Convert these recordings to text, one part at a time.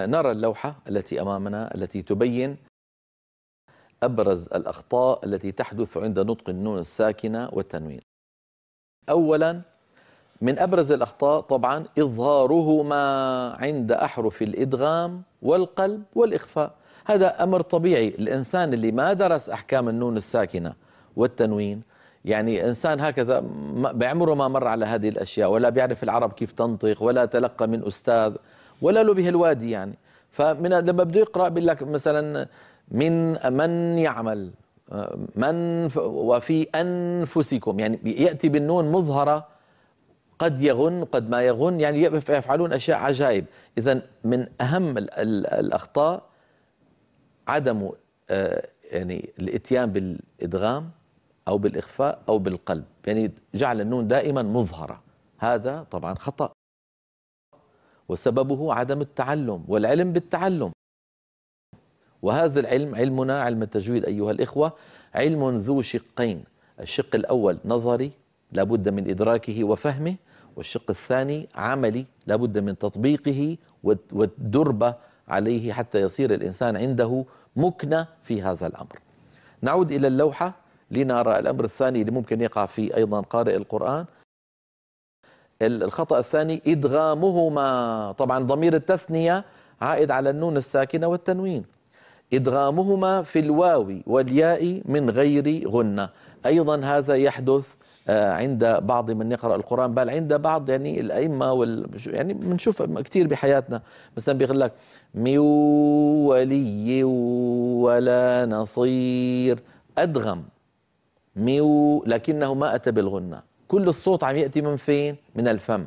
نرى اللوحة التي أمامنا التي تبين أبرز الأخطاء التي تحدث عند نطق النون الساكنة والتنوين. أولا، من أبرز الأخطاء طبعا إظهارهما عند أحرف الإدغام والقلب والإخفاء. هذا أمر طبيعي. الإنسان اللي ما درس أحكام النون الساكنة والتنوين، يعني إنسان هكذا بعمره ما مر على هذه الأشياء، ولا بيعرف العرب كيف تنطق، ولا تلقى من أستاذ، ولا له به الوادي يعني. لما بده يقرأ بيقول لك مثلا من يعمل، وفي أنفسكم، يعني يأتي بالنون مظهرة، قد يغن قد ما يغن، يعني يفعلون أشياء عجائب. إذن من أهم الأخطاء عدم يعني الإتيان بالإدغام أو بالإخفاء أو بالقلب، يعني جعل النون دائما مظهرة. هذا طبعا خطأ، وسببه عدم التعلم والعلم بالتعلم. وهذا العلم، علمنا علم التجويد أيها الإخوة، علم ذو شقين. الشق الأول نظري لابد من إدراكه وفهمه، والشق الثاني عملي لابد من تطبيقه والدربة عليه حتى يصير الإنسان عنده مكنة في هذا الأمر. نعود إلى اللوحة لنرى الأمر الثاني اللي ممكن يقع فيه أيضا قارئ القرآن. الخطأ الثاني إدغامهما، طبعا ضمير التثنية عائد على النون الساكنة والتنوين. إدغامهما في الواو والياء من غير غنة، أيضا هذا يحدث عند بعض من يقرأ القرآن، بل عند بعض يعني الأئمة يعني بنشوف كثير بحياتنا، مثلا بيقول لك من ولي ولا نصير، أدغم لكنه ما أتى بالغنة. كل الصوت عم يأتي من فين؟ من الفم.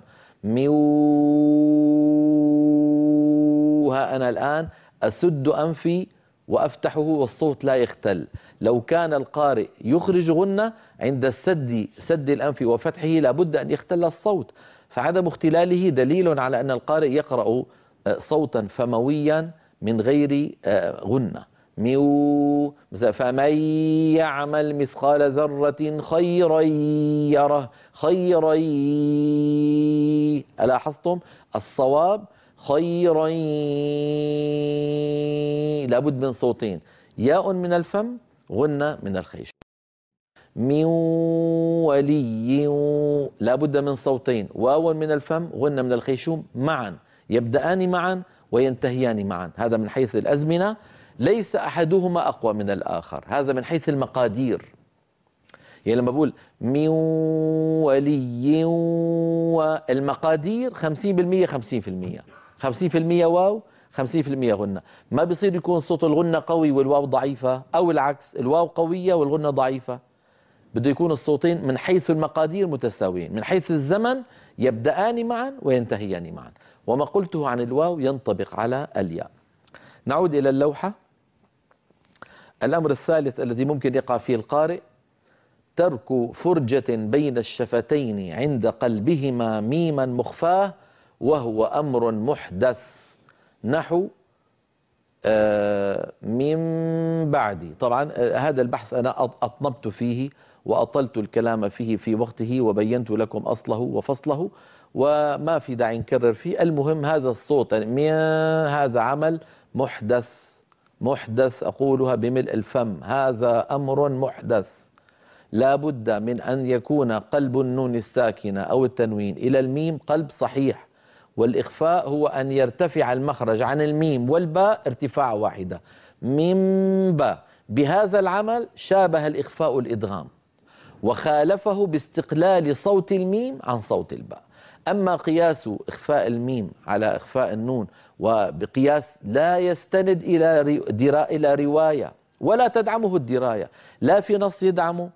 ها أنا الآن أسد أنفي وأفتحه والصوت لا يختل. لو كان القارئ يخرج غنة عند سد الأنف وفتحه لابد أن يختل الصوت، فعدم اختلاله دليل على أن القارئ يقرأ صوتا فمويا من غير غنة. فمن يعمل مثقال ذرة خيرا يره، خيرا، ألاحظتم الصواب؟ خيرا، لابد من صوتين، ياء من الفم، غنة من الخيشوم. من ولي لابد من صوتين، واو من الفم، غنة من الخيشوم، معا يبدأان معا وينتهيان معا. هذا من حيث الأزمنة، ليس أحدهما أقوى من الآخر، هذا من حيث المقادير. يعني لما بقول من ولي، والمقادير 50% 50%، 50% واو 50% غنة. ما بيصير يكون صوت الغنة قوي والواو ضعيفة، أو العكس الواو قوية والغنة ضعيفة. بده يكون الصوتين من حيث المقادير متساويين، من حيث الزمن يبدأان معا وينتهيان معا. وما قلته عن الواو ينطبق على الياء. نعود إلى اللوحة. الأمر الثالث الذي ممكن يقع فيه القارئ ترك فرجة بين الشفتين عند قلبهما ميما مخفاه، وهو أمر محدث، نحو من بعد. طبعا هذا البحث أنا أطنبت فيه وأطلت الكلام فيه في وقته، وبينت لكم أصله وفصله، وما في داعي نكرر فيه. المهم هذا الصوت هذا عمل محدث، محدث أقولها بملء الفم، هذا أمر محدث. لا بد من أن يكون قلب النون الساكنة أو التنوين إلى الميم قلب صحيح، والإخفاء هو أن يرتفع المخرج عن الميم والباء ارتفاع واحدة، من باء. بهذا العمل شابه الإخفاء الإدغام، وخالفه باستقلال صوت الميم عن صوت الباء. أما قياس إخفاء الميم على إخفاء النون، وبقياس لا يستند إلى رواية ولا تدعمه الدراية، لا في نص يدعمه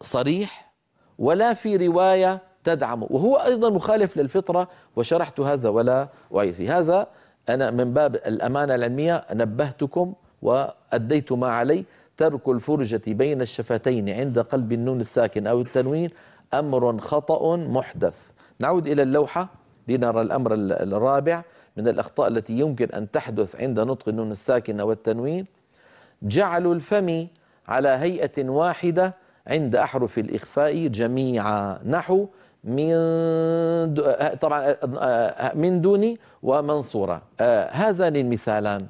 صريح ولا في رواية تدعمه، وهو أيضا مخالف للفطرة، وشرحت هذا ولا أعيد فيه. هذا أنا من باب الأمانة العلمية نبهتكم وأديت ما علي. ترك الفرجة بين الشفتين عند قلب النون الساكن أو التنوين أمر خطأ محدث. نعود إلى اللوحة لنرى الأمر الرابع من الأخطاء التي يمكن أن تحدث عند نطق النون الساكنة والتنوين: جعل الفم على هيئة واحدة عند أحرف الإخفاء جميعا، نحو طبعا من دوني ومنصورة. هذان المثالان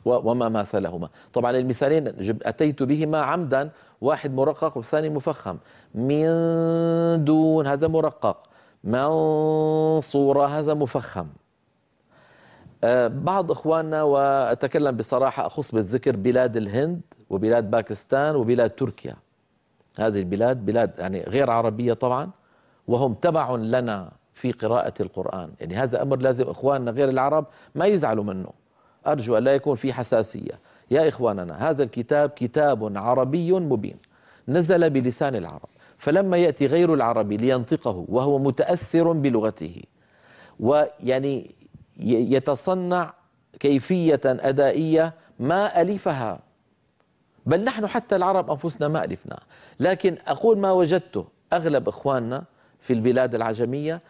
وما ماثلهما. طبعا المثالين أتيت بهما عمدا، واحد مرقق والثاني مفخم. من دون هذا مرقق، منصورة هذا مفخم. بعض إخواننا، وأتكلم بصراحة أخص بالذكر بلاد الهند وبلاد باكستان وبلاد تركيا، هذه البلاد بلاد يعني غير عربية طبعا، وهم تبع لنا في قراءة القرآن. يعني هذا أمر لازم إخواننا غير العرب ما يزعلوا منه، أرجو أن لا يكون في حساسية. يا إخواننا، هذا الكتاب كتاب عربي مبين، نزل بلسان العرب، فلما يأتي غير العربي لينطقه وهو متأثر بلغته ويعني يتصنع كيفية أدائية ما ألفها، بل نحن حتى العرب أنفسنا ما ألفنا، لكن أقول ما وجدته. أغلب إخواننا في البلاد العجمية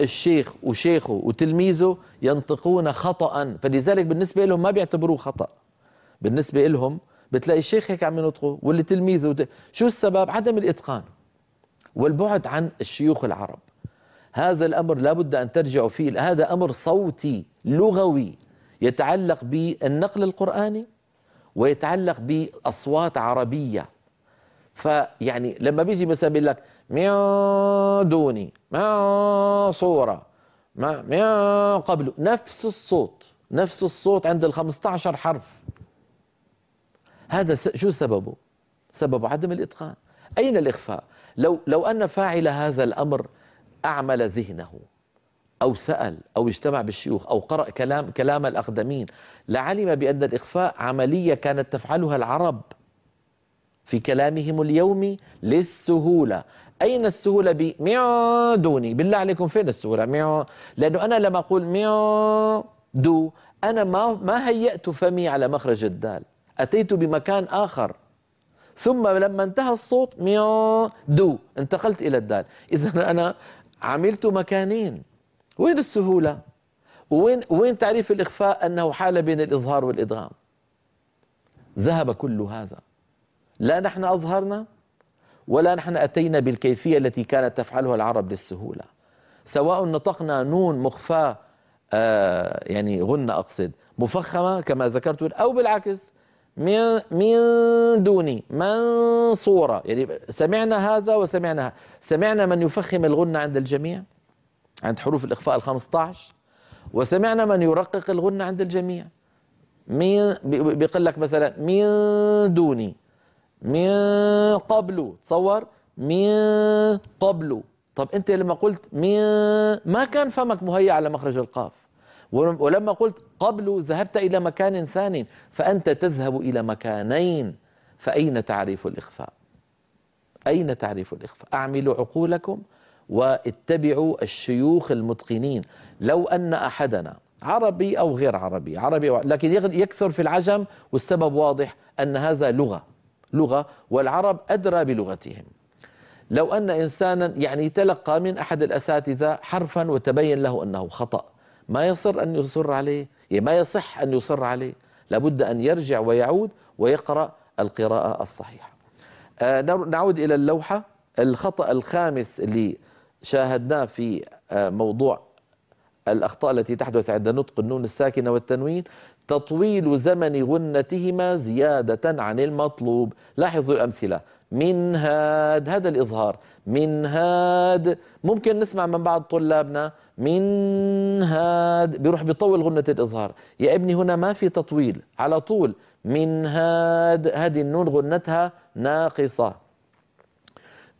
الشيخ وشيخه وتلميذه ينطقون خطأ، فلذلك بالنسبة لهم ما بيعتبروه خطأ. بالنسبة لهم بتلاقي الشيخ هيك عم ينطقه واللي تلميذه شو السبب؟ عدم الإتقان والبعد عن الشيوخ العرب. هذا الأمر لابد أن ترجعوا فيه. هذا أمر صوتي لغوي يتعلق بالنقل القرآني ويتعلق بأصوات عربية. فيعني لما بيجي مثلا بيقول لك من دوني، من صورة، من قبله، نفس الصوت عند ال15 حرف. هذا شو سببه؟ سببه عدم الإتقان. أين الإخفاء؟ لو أن فاعل هذا الأمر أعمل ذهنه أو سأل أو اجتمع بالشيوخ أو قرأ كلام الأقدمين لعلم بأن الإخفاء عملية كانت تفعلها العرب في كلامهم اليومي للسهولة. أين السهولة بميو دوني؟ بالله عليكم فين السهولة؟ ميو، لأنه أنا لما أقول ميو دو أنا ما هيأت فمي على مخرج الدال، أتيت بمكان آخر، ثم لما انتهى الصوت ميو دو انتقلت إلى الدال. إذا أنا عملت مكانين. وين السهولة؟ وين تعريف الإخفاء أنه حال بين الإظهار والإدغام؟ ذهب كل هذا. لا نحن أظهرنا ولا نحن أتينا بالكيفية التي كانت تفعلها العرب للسهولة، سواء نطقنا نون مخفاة يعني غنة أقصد مفخمة كما ذكرت، أو بالعكس من دوني منصورة. يعني سمعنا هذا وسمعنا سمعنا من يفخم الغنة عند الجميع عند حروف الإخفاء ال15، وسمعنا من يرقق الغنة عند الجميع. بيقول لك مثلا من دوني، من قبله، تصور من قبله. طب انت لما قلت من ما كان فمك مهيأ على مخرج القاف، ولما قلت قبله ذهبت إلى مكان ثاني، فأنت تذهب إلى مكانين. فأين تعريف الإخفاء؟ أين تعريف الإخفاء؟ أعملوا عقولكم واتبعوا الشيوخ المتقنين. لو أن أحدنا عربي أو غير عربي، لكن يكثر في العجم، والسبب واضح أن هذا لغة والعرب أدرى بلغتهم. لو أن إنسانا يعني تلقى من أحد الأساتذة حرفا وتبين له أنه خطأ، ما يصر أن يصر عليه، ما يصح أن يصر عليه، لابد أن يرجع ويعود ويقرأ القراءة الصحيحة. نعود إلى اللوحة. الخطأ الخامس اللي شاهدناه في موضوع الأخطاء التي تحدث عند نطق النون الساكنة والتنوين: تطويل زمن غنتهما زيادة عن المطلوب. لاحظوا الأمثلة: من هاد، هذا الإظهار، من هاد. ممكن نسمع من بعض طلابنا من هاد بيروح بيطول غنة الإظهار. يا ابني هنا ما في تطويل، على طول من هاد. هذه النون غنتها ناقصة.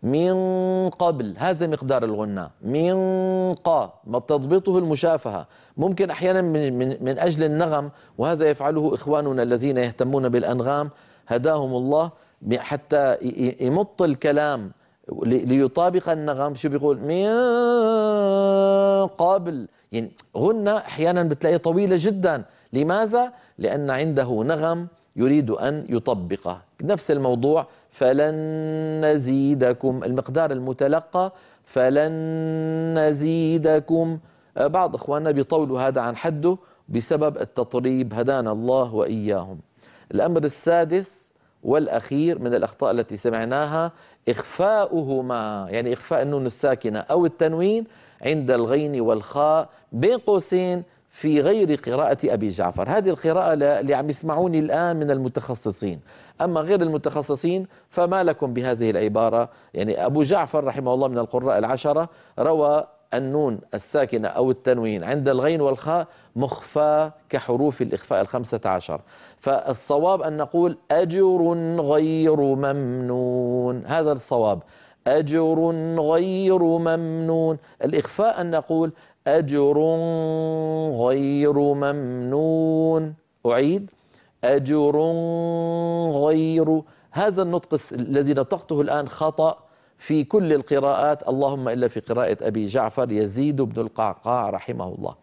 من قبل، هذا مقدار الغنة. من قا تضبطه المشافهة. ممكن أحيانا من أجل النغم، وهذا يفعله إخواننا الذين يهتمون بالأنغام هداهم الله، حتى يمط الكلام ليطابق النغم. شو بيقول؟ من قبل، يعني غنة أحيانا بتلاقي طويلة جدا. لماذا؟ لأن عنده نغم يريد أن يطبقه. نفس الموضوع فلن نزيدكم، المقدار المتلقى فلن نزيدكم. بعض إخواننا بيطولوا هذا عن حده بسبب التطريب، هدانا الله وإياهم. الأمر السادس والأخير من الأخطاء التي سمعناها إخفاؤهما، يعني إخفاء النون الساكنة أو التنوين عند الغين والخاء بين قوسين في غير قراءة أبي جعفر. هذه القراءة اللي عم يسمعوني الآن من المتخصصين، أما غير المتخصصين فما لكم بهذه العبارة. يعني أبو جعفر رحمه الله من القراء العشرة روى النون الساكنة أو التنوين عند الغين والخاء مخفى كحروف الإخفاء 15. فالصواب أن نقول أجر غير ممنون، هذا الصواب، أجر غير ممنون. الإخفاء أن نقول أجر غير ممنون. أعيد، أجر غير. هذا النطق الذي نطقته الآن خطأ في كل القراءات، اللهم إلا في قراءة أبي جعفر يزيد بن القعقاع رحمه الله.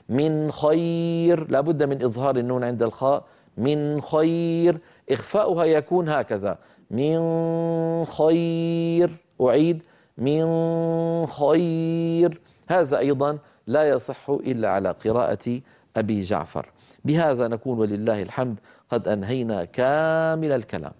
من خير، لابد من إظهار النون عند الخاء، من خير. إخفاؤها يكون هكذا، من خير. أعيد، من خير. هذا أيضا لا يصح إلا على قراءة أبي جعفر. بهذا نكون ولله الحمد قد أنهينا كامل الكلام.